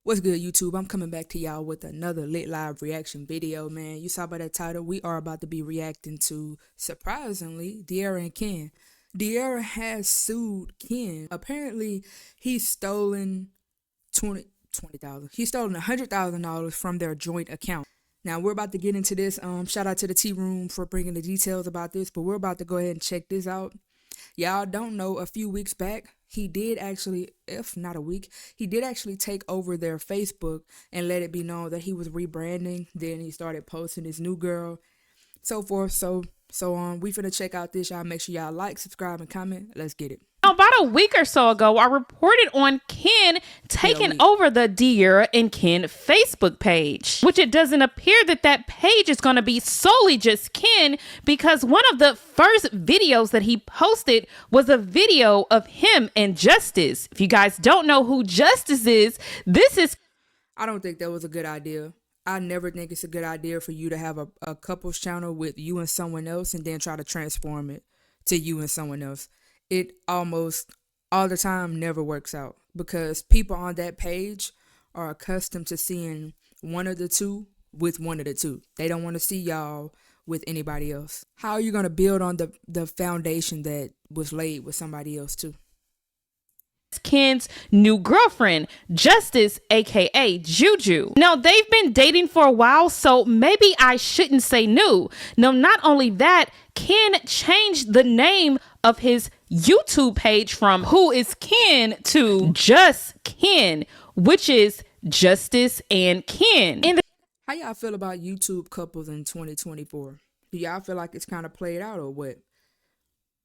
What's good, YouTube? I'm coming back to y'all with another lit live reaction video, man. You saw by that title, we are about to be reacting to, surprisingly, Dearra and Ken. Dearra has sued Ken. Apparently, he's stolen $20,000. He's stolen $100,000 from their joint account. Now, we're about to get into this. Shout out to the Tea Room for bringing the details about this, but we're about to go ahead and check this out. Y'all don't know, a few weeks back, he did actually, if not a week, he did actually take over their Facebook and let it be known that he was rebranding. Then he started posting his new girl, so forth, so on. We finna check out this, y'all. Make sure y'all like, subscribe, and comment. Let's get it. About a week or so ago, I reported on Ken taking over the Dearra and Ken Facebook page, which it doesn't appear that that page is going to be solely just Ken, because one of the first videos that he posted was a video of him and Justice. If you guys don't know who Justice is, this is... I don't think that was a good idea. I never think it's a good idea for you to have a couples channel with you and someone else and then try to transform it to you and someone else. It almost all the time never works out because people on that page are accustomed to seeing one of the two with one of the two. They don't want to see y'all with anybody else. How are you going to build on the foundation that was laid with somebody else too? Ken's new girlfriend, Justice, aka Juju. Now, they've been dating for a while, so maybe I shouldn't say new. Now, not only that, Ken changed the name of his YouTube page from Who is Ken to Just Ken, which is Justice and Ken. How y'all feel about YouTube couples in 2024? Do y'all feel like it's kind of played out or what?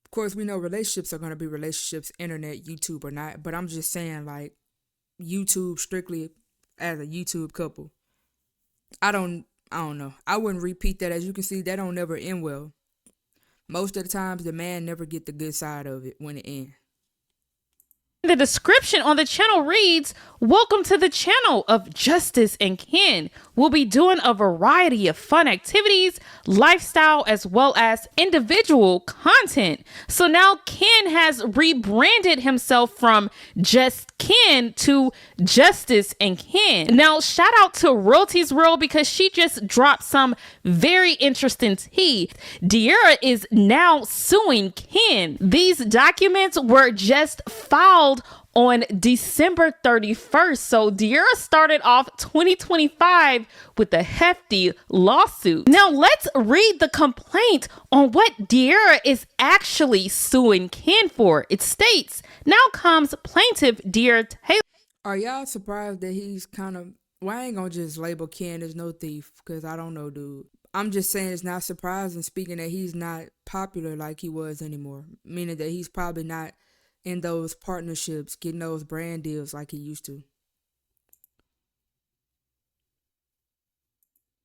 Of course, we know relationships are going to be relationships, internet, YouTube or not, but I'm just saying, like, YouTube strictly as a YouTube couple. I don't know. I wouldn't repeat that. As you can see, that don't never end well. Most of the times, the man never get the good side of it when it ends. The description on the channel reads, "Welcome to the channel of Justice and Ken. We'll be doing a variety of fun activities, lifestyle, as well as individual content." So now Ken has rebranded himself from Just Ken to Justice and Ken. Now, shout out to Royalties World because she just dropped some very interesting tea. Dearra is now suing Ken. These documents were just filed on December 31st. So Dearra started off 2025 with a hefty lawsuit. Now let's read the complaint on what Dearra is actually suing Ken for. It states, "Now comes plaintiff Dearra Taylor." Are y'all surprised that he's kind of... Well, I ain't gonna just label Ken as no thief because I don't know, dude. I'm just saying it's not surprising, speaking that he's not popular like he was anymore. Meaning that he's probably not in those partnerships, getting those brand deals like he used to.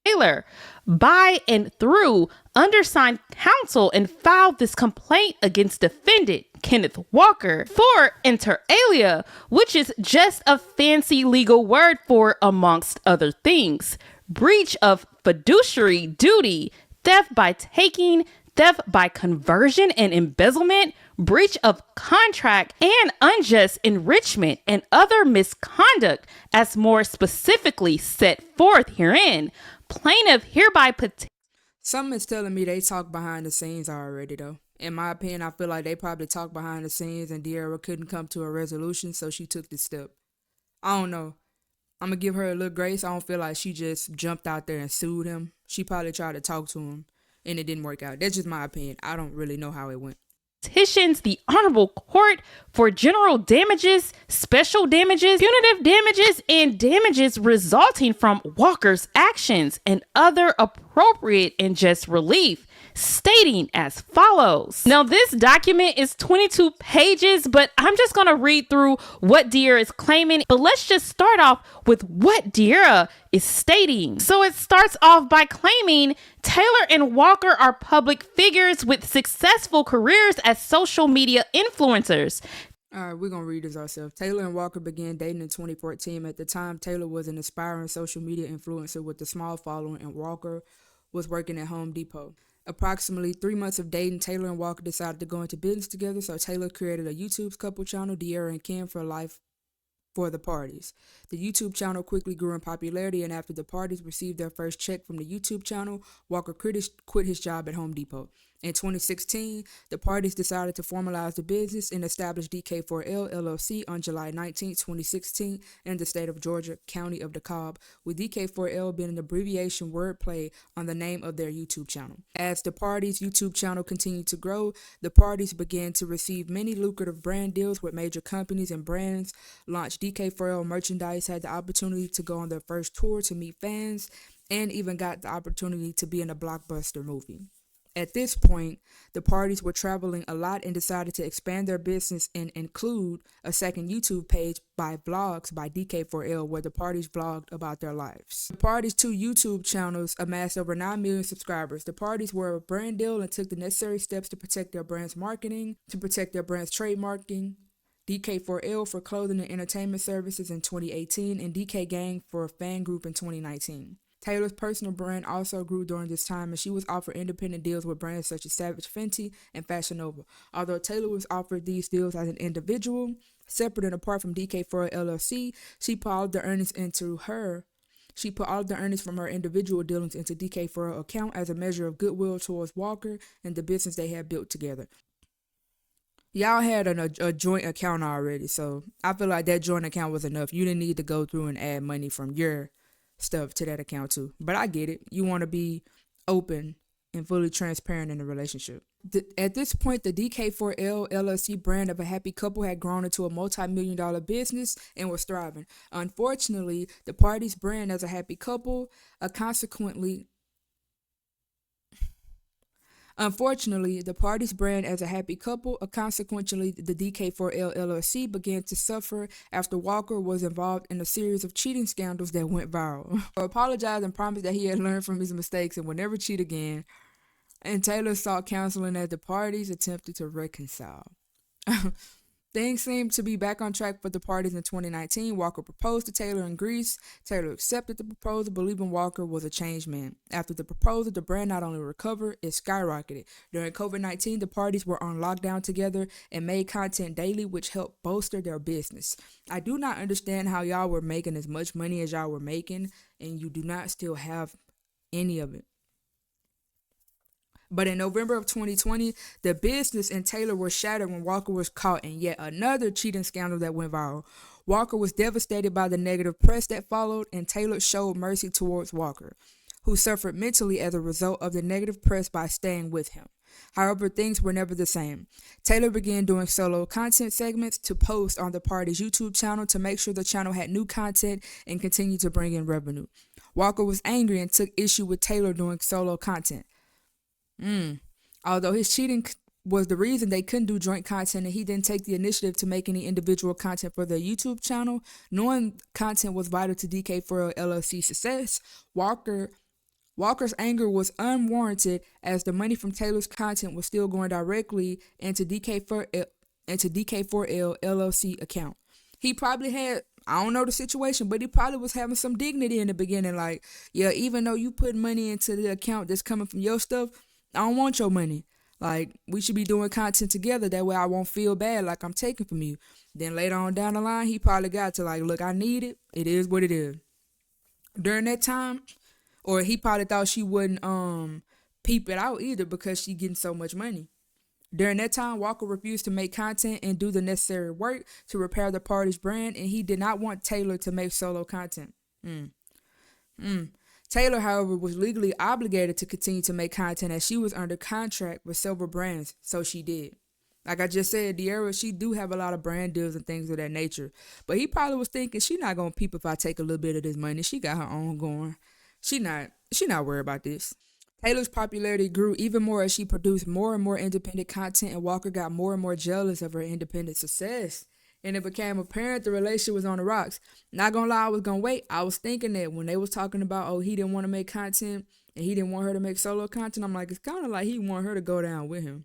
Taylor by and through undersigned counsel and filed this complaint against defendant Kenneth Walker for inter alia, which is just a fancy legal word for, amongst other things, breach of fiduciary duty, theft by taking, theft by conversion and embezzlement, breach of contract, and unjust enrichment and other misconduct as more specifically set forth herein. Plaintiff hereby Something is telling me they talk behind the scenes already, though. In my opinion, I feel like they probably talked behind the scenes and Dearra couldn't come to a resolution, so she took this step. I don't know. I'm going to give her a little grace. I don't feel like she just jumped out there and sued him. She probably tried to talk to him and it didn't work out. That's just my opinion. I don't really know how it went. Petitions the Honorable Court for general damages, special damages, punitive damages, and damages resulting from Walker's actions and other appropriate and just relief, stating as follows. Now, this document is 22 pages, but I'm just going to read through what Dearra is claiming. But let's just start off with what Dearra is stating. So it starts off by claiming Taylor and Walker are public figures with successful careers as social media influencers. All right, we're going to read this ourselves. Taylor and Walker began dating in 2014. At the time, Taylor was an aspiring social media influencer with a small following, and Walker was working at Home Depot. Approximately 3 months of dating, Taylor and Walker decided to go into business together, so Taylor created a YouTube couple channel, Dearra and Ken for Life for the parties. The YouTube channel quickly grew in popularity, and after the parties received their first check from the YouTube channel, Walker quit his job at Home Depot. In 2016, the parties decided to formalize the business and establish DK4L LLC on July 19, 2016, in the state of Georgia, county of DeKalb, with DK4L being an abbreviation wordplay on the name of their YouTube channel. As the parties' YouTube channel continued to grow, the parties began to receive many lucrative brand deals with major companies and brands, launched DK4L merchandise, had the opportunity to go on their first tour to meet fans, and even got the opportunity to be in a blockbuster movie. At this point, the parties were traveling a lot and decided to expand their business and include a second YouTube page by vlogs by DK4L, where the parties vlogged about their lives. The parties' 2 YouTube channels amassed over 9 million subscribers. The parties were a brand deal and took the necessary steps to protect their brand's marketing, to protect their brand's trademarking. DK4L for clothing and entertainment services in 2018, and DK Gang for a fan group in 2019. Taylor's personal brand also grew during this time, and she was offered independent deals with brands such as Savage Fenty and Fashion Nova. Although Taylor was offered these deals as an individual, separate and apart from DK4L LLC, she put all of the earnings from her individual dealings into DK4L account as a measure of goodwill towards Walker and the business they had built together. Y'all had a joint account already, so I feel like that joint account was enough. You didn't need to go through and add money from your stuff to that account too. But I get it. You want to be open and fully transparent in a relationship. At this point, the DK4L LLC brand of a happy couple had grown into a multi-million-dollar business and was thriving. Unfortunately, the party's brand as a happy couple, Unfortunately, the party's brand as a happy couple, consequently, the DK4L LLC began to suffer after Walker was involved in a series of cheating scandals that went viral. He apologized and promised that he had learned from his mistakes and would never cheat again. And Taylor sought counseling as the parties attempted to reconcile. Things seemed to be back on track for the parties in 2019. Walker proposed to Taylor in Greece. Taylor accepted the proposal, believing Walker was a changed man. After the proposal, the brand not only recovered, it skyrocketed. During COVID-19, the parties were on lockdown together and made content daily, which helped bolster their business. I do not understand how y'all were making as much money as y'all were making, and you do not still have any of it. But in November of 2020, the business and Taylor were shattered when Walker was caught in yet another cheating scandal that went viral. Walker was devastated by the negative press that followed, and Taylor showed mercy towards Walker, who suffered mentally as a result of the negative press by staying with him. However, things were never the same. Taylor began doing solo content segments to post on the party's YouTube channel to make sure the channel had new content and continued to bring in revenue. Walker was angry and took issue with Taylor doing solo content. Although his cheating was the reason they couldn't do joint content and he didn't take the initiative to make any individual content for their YouTube channel, knowing content was vital to DK4L LLC's success, Walker's anger was unwarranted as the money from Taylor's content was still going directly into DK4L LLC account. He probably had, I don't know the situation, but he probably was having some dignity in the beginning. Like, yeah, even though you put money into the account that's coming from your stuff, I don't want your money. Like, we should be doing content together. That way I won't feel bad like I'm taking from you. Then later on down the line, he probably got to like, look, I need it. It is what it is. During that time, or he probably thought she wouldn't peep it out either because she getting so much money. During that time, Walker refused to make content and do the necessary work to repair the party's brand, and he did not want Taylor to make solo content. Taylor, however, was legally obligated to continue to make content as she was under contract with several brands, so she did. Like I just said, DeArra, she do have a lot of brand deals and things of that nature. But he probably was thinking, she not going to peep if I take a little bit of this money. She got her own going. She not worried about this. Taylor's popularity grew even more as she produced more and more independent content, and Walker got more and more jealous of her independent success. And it became apparent the relationship was on the rocks. Not gonna lie, I was gonna wait. I was thinking that when they was talking about, oh, he didn't want to make content and he didn't want her to make solo content, I'm like, it's kind of like he wanted her to go down with him.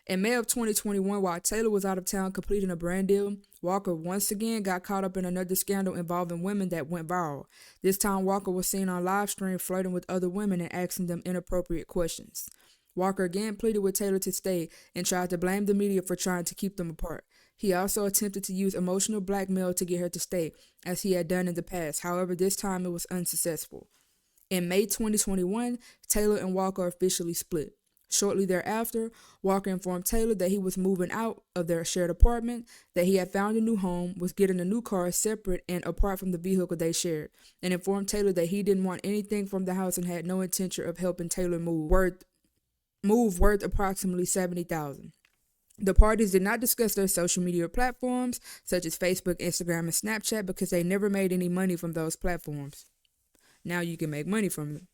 In May of 2021, while Taylor was out of town completing a brand deal, Walker once again got caught up in another scandal involving women that went viral. This time, Walker was seen on live stream flirting with other women and asking them inappropriate questions. Walker again pleaded with Taylor to stay and tried to blame the media for trying to keep them apart. He also attempted to use emotional blackmail to get her to stay, as he had done in the past. However, this time it was unsuccessful. In May 2021, Taylor and Walker officially split. Shortly thereafter, Walker informed Taylor that he was moving out of their shared apartment, that he had found a new home, was getting a new car separate and apart from the vehicle they shared, and informed Taylor that he didn't want anything from the house and had no intention of helping Taylor move worth approximately $70,000. The parties did not discuss their social media platforms, such as Facebook, Instagram, and Snapchat, because they never made any money from those platforms. Now you can make money from them.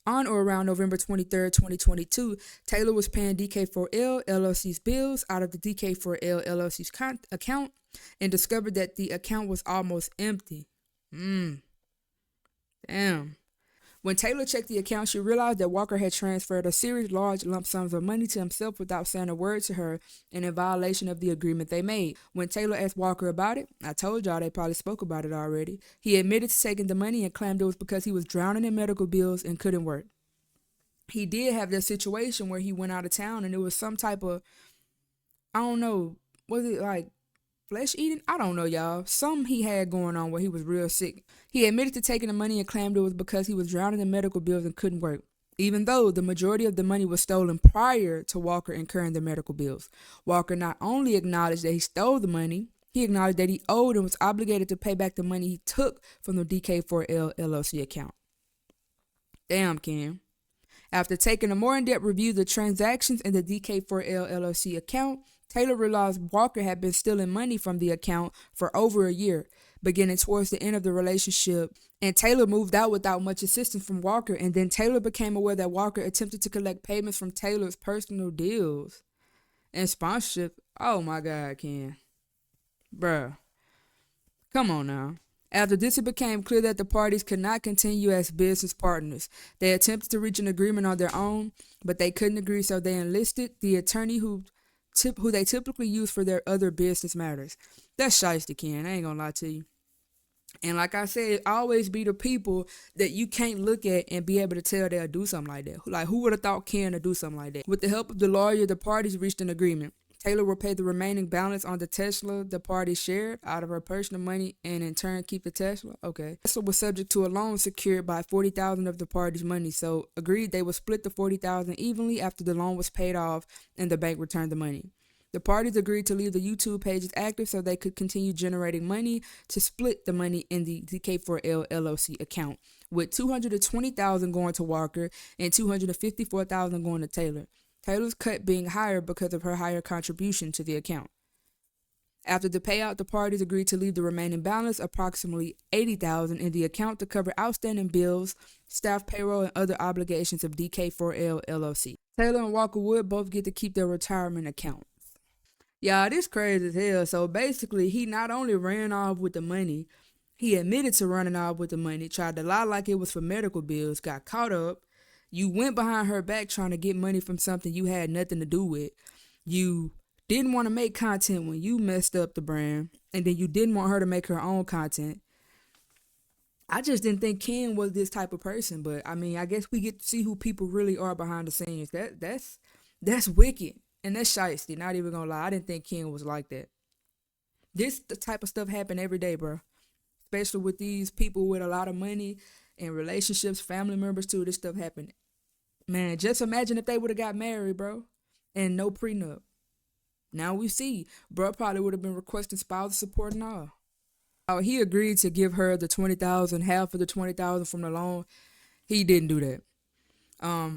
On or around November 23rd, 2022, Taylor was paying DK4L LLC's bills out of the DK4L LLC's account and discovered that the account was almost empty. Damn. When Taylor checked the account, she realized that Walker had transferred a series of large lump sums of money to himself without saying a word to her and in violation of the agreement they made. When Taylor asked Walker about it, I told y'all they probably spoke about it already, he admitted to taking the money and claimed it was because he was drowning in medical bills and couldn't work. He did have that situation where he went out of town and it was some type of, I don't know, was it like flesh eating? I don't know, y'all. Something he had going on where he was real sick. He admitted to taking the money and claimed it was because he was drowning in medical bills and couldn't work, even though the majority of the money was stolen prior to Walker incurring the medical bills. Walker not only acknowledged that he stole the money, he acknowledged that he owed and was obligated to pay back the money he took from the DK4L LLC account. Damn, Kim. After taking a more in-depth review of the transactions in the DK4L LLC account, Taylor realized Walker had been stealing money from the account for over a year, beginning towards the end of the relationship, and Taylor moved out without much assistance from Walker, and then Taylor became aware that Walker attempted to collect payments from Taylor's personal deals and sponsorship. Oh my God, Ken. Bruh. Come on now. After this, it became clear that the parties could not continue as business partners. They attempted to reach an agreement on their own, but they couldn't agree, so they enlisted the attorney who they typically use for their other business matters. That's shiesty, Ken. I ain't gonna lie to you. And like I said, always be the people that you can't look at and be able to tell they'll do something like that. Like, who would have thought Ken to do something like that? With the help of the lawyer, the parties reached an agreement. Taylor will pay the remaining balance on the Tesla the parties shared out of her personal money and in turn keep the Tesla. Okay. Tesla was subject to a loan secured by $40,000 of the parties' money, so agreed they would split the $40,000 evenly after the loan was paid off and the bank returned the money. The parties agreed to leave the YouTube pages active so they could continue generating money to split the money in the DK4L LLC account, with $220,000 going to Walker and $254,000 going to Taylor. Taylor's cut being higher because of her higher contribution to the account. After the payout, the parties agreed to leave the remaining balance, approximately $80,000, in the account to cover outstanding bills, staff payroll, and other obligations of DK4L LLC. Taylor and Walker would both get to keep their retirement account. Y'all, this crazy as hell. So basically, he not only ran off with the money, he admitted to running off with the money, tried to lie like it was for medical bills, got caught up. You went behind her back trying to get money from something you had nothing to do with. You didn't want to make content when you messed up the brand, and then you didn't want her to make her own content. I just didn't think Ken was this type of person, but I mean, I guess we get to see who people really are behind the scenes. That's wicked. And that's shiesty, not even gonna lie. I didn't think Ken was like that. This the type of stuff happen every day, bro. Especially with these people with a lot of money and relationships, family members too. This stuff happen. Man, just imagine if they would have got married, bro, and no prenup. Now we see, bro probably would have been requesting spousal support and all. Oh, he agreed to give her the $20,000, half of the $20,000 from the loan. He didn't do that.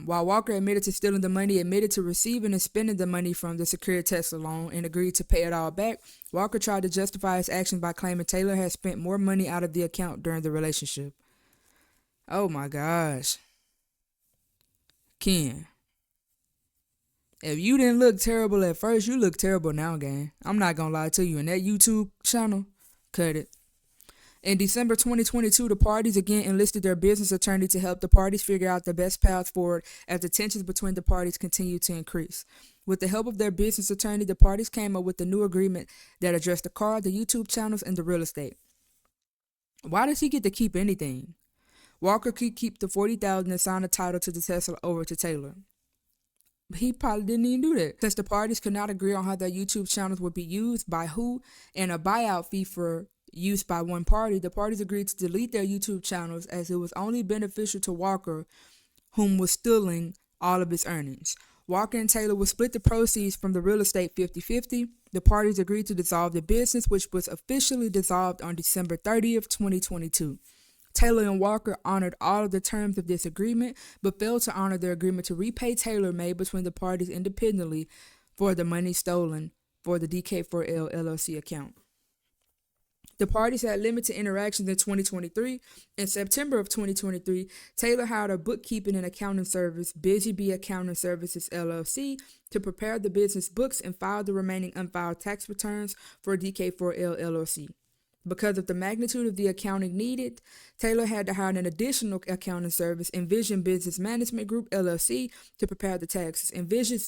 While Walker admitted to stealing the money, admitted to receiving and spending the money from the secured Tesla loan, and agreed to pay it all back, Walker tried to justify his actions by claiming Taylor had spent more money out of the account during the relationship. Oh my gosh. Ken, if you didn't look terrible at first, you look terrible now, gang. I'm not gonna lie to you. And that YouTube channel, cut it. In December 2022, the parties again enlisted their business attorney to help the parties figure out the best path forward as the tensions between the parties continued to increase. With the help of their business attorney, the parties came up with a new agreement that addressed the car, the YouTube channels, and the real estate. Why does he get to keep anything? Walker could keep the $40,000 and sign the title to the Tesla over to Taylor. He probably didn't even do that. Since the parties could not agree on how their YouTube channels would be used by who and a buyout fee for use by one party, the parties agreed to delete their YouTube channels as it was only beneficial to Walker, whom was stealing all of his earnings. Walker and Taylor would split the proceeds from the real estate 50-50. The parties agreed to dissolve the business, which was officially dissolved on December 30th, 2022. Taylor and Walker honored all of the terms of this agreement, but failed to honor their agreement to repay Taylor made between the parties independently for the money stolen for the DK4L LLC account. The parties had limited interactions in 2023. In September of 2023, Taylor hired a bookkeeping and accounting service, Busy Bee Accounting Services LLC, to prepare the business books and file the remaining unfiled tax returns for DK4L LLC. Because of the magnitude of the accounting needed, Taylor had to hire an additional accounting service, Envision Business Management Group LLC, to prepare the taxes. Envision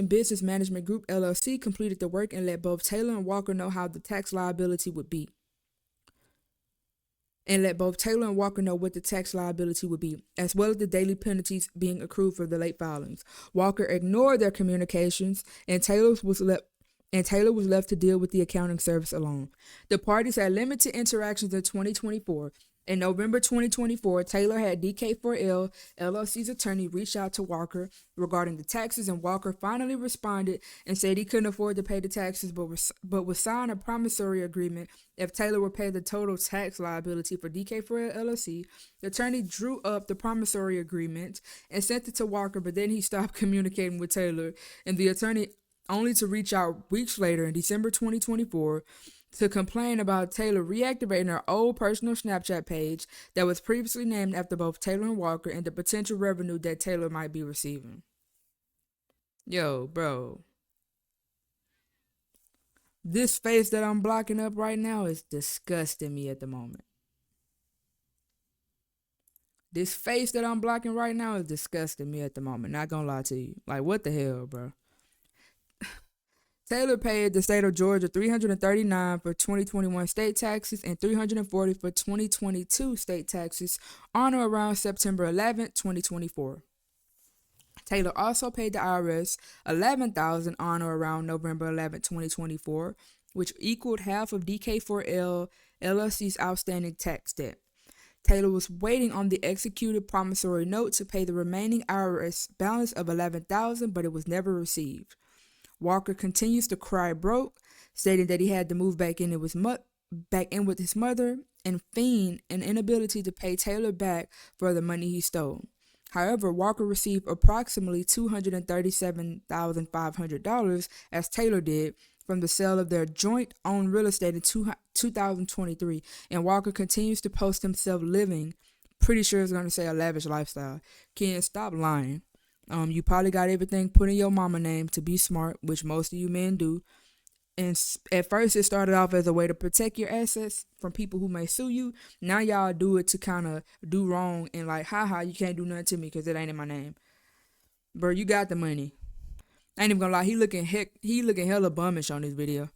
Business Management Group LLC completed the work and let both Taylor and Walker know how the tax liability would be. What the tax liability would be, as well as the daily penalties being accrued for the late filings. Walker ignored their communications, and Taylor was left to deal with the accounting service alone. The parties had limited interactions in 2024. In November 2024, Taylor had DK4L LLC's attorney reach out to Walker regarding the taxes, and Walker finally responded and said he couldn't afford to pay the taxes, but would sign a promissory agreement if Taylor would pay the total tax liability for DK4L LLC. The attorney drew up the promissory agreement and sent it to Walker, but then he stopped communicating with Taylor, and the attorney only to reach out weeks later in December 2024 to complain about Taylor reactivating her old personal Snapchat page that was previously named after both Taylor and Walker and the potential revenue that Taylor might be receiving. Yo, bro. This face that I'm blocking up right now is disgusting me at the moment. This face that I'm blocking right now is disgusting me at the moment. Not gonna lie to you. Like, what the hell, bro? Taylor paid the state of Georgia $339 for 2021 state taxes and $340 for 2022 state taxes on or around September 11, 2024. Taylor also paid the IRS $11,000 on or around November 11, 2024, which equaled half of DK4L LLC's outstanding tax debt. Taylor was waiting on the executed promissory note to pay the remaining IRS balance of $11,000, but it was never received. Walker continues to cry broke, stating that he had to move back in with his mother and feign an inability to pay Taylor back for the money he stole. However, Walker received approximately $237,500, as Taylor did, from the sale of their joint-owned real estate in 2023, and Walker continues to post himself living, pretty sure it's going to say a lavish lifestyle. Ken, stop lying. You probably got everything put in your mama name to be smart, which most of you men do. And at first, it started off as a way to protect your assets from people who may sue you. Now y'all do it to kind of do wrong and like, haha, you can't do nothing to me because it ain't in my name. Bro, you got the money. I ain't even gonna lie, he looking hella bummish on this video.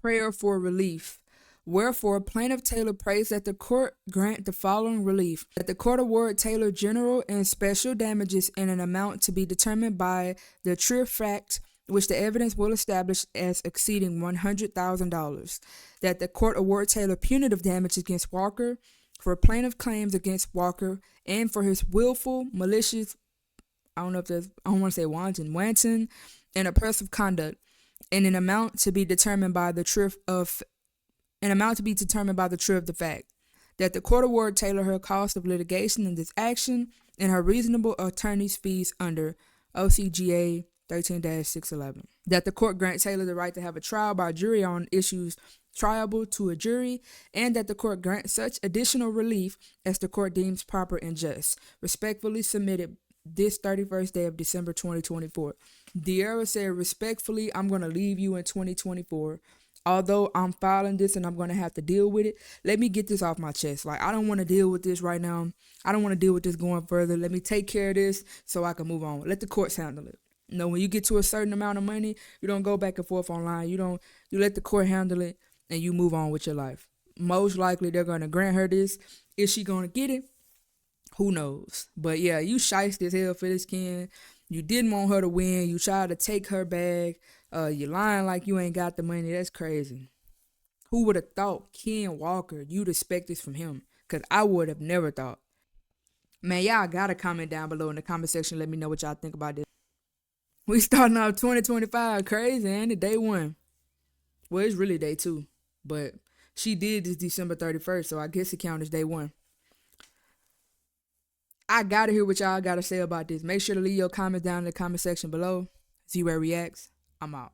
Prayer for relief. Wherefore, plaintiff Taylor prays that the court grant the following relief: that the court award Taylor general and special damages in an amount to be determined by the true fact which the evidence will establish as exceeding $100,000. That the court award Taylor punitive damages against Walker for plaintiff claims against Walker and for his willful, malicious, I don't want to say wanton, and oppressive conduct in an amount to be determined by the truth of the fact. That the court award Taylor her cost of litigation in this action and her reasonable attorney's fees under OCGA 13-611. That the court grant Taylor the right to have a trial by jury on issues triable to a jury, and that the court grant such additional relief as the court deems proper and just. Respectfully submitted this 31st day of December 2024. DeArra said, respectfully, I'm going to leave you in 2024. Although I'm filing this and I'm going to have to deal with it, let me get this off my chest. Like, I don't want to deal with this right now. I don't want to deal with this going further. Let me take care of this so I can move on. Let the courts handle it. You know, when you get to a certain amount of money, you don't go back and forth online. You let the court handle it and you move on with your life. Most likely they're going to grant her this. Is she going to get it? Who knows? But yeah, you shiced as hell for this, Ken. You didn't want her to win. You tried to take her bag. You lying like you ain't got the money. That's crazy. Who would have thought Ken Walker, you'd expect this from him? Because I would have never thought. Man, y'all got to comment down below in the comment section. Let me know what y'all think about this. We starting off 2025 crazy, ain't it? Day one. Well, it's really day two. But she did this December 31st, so I guess it counts as day one. I got to hear what y'all got to say about this. Make sure to leave your comments down in the comment section below. ZEEWAYY Reacts. I'm out.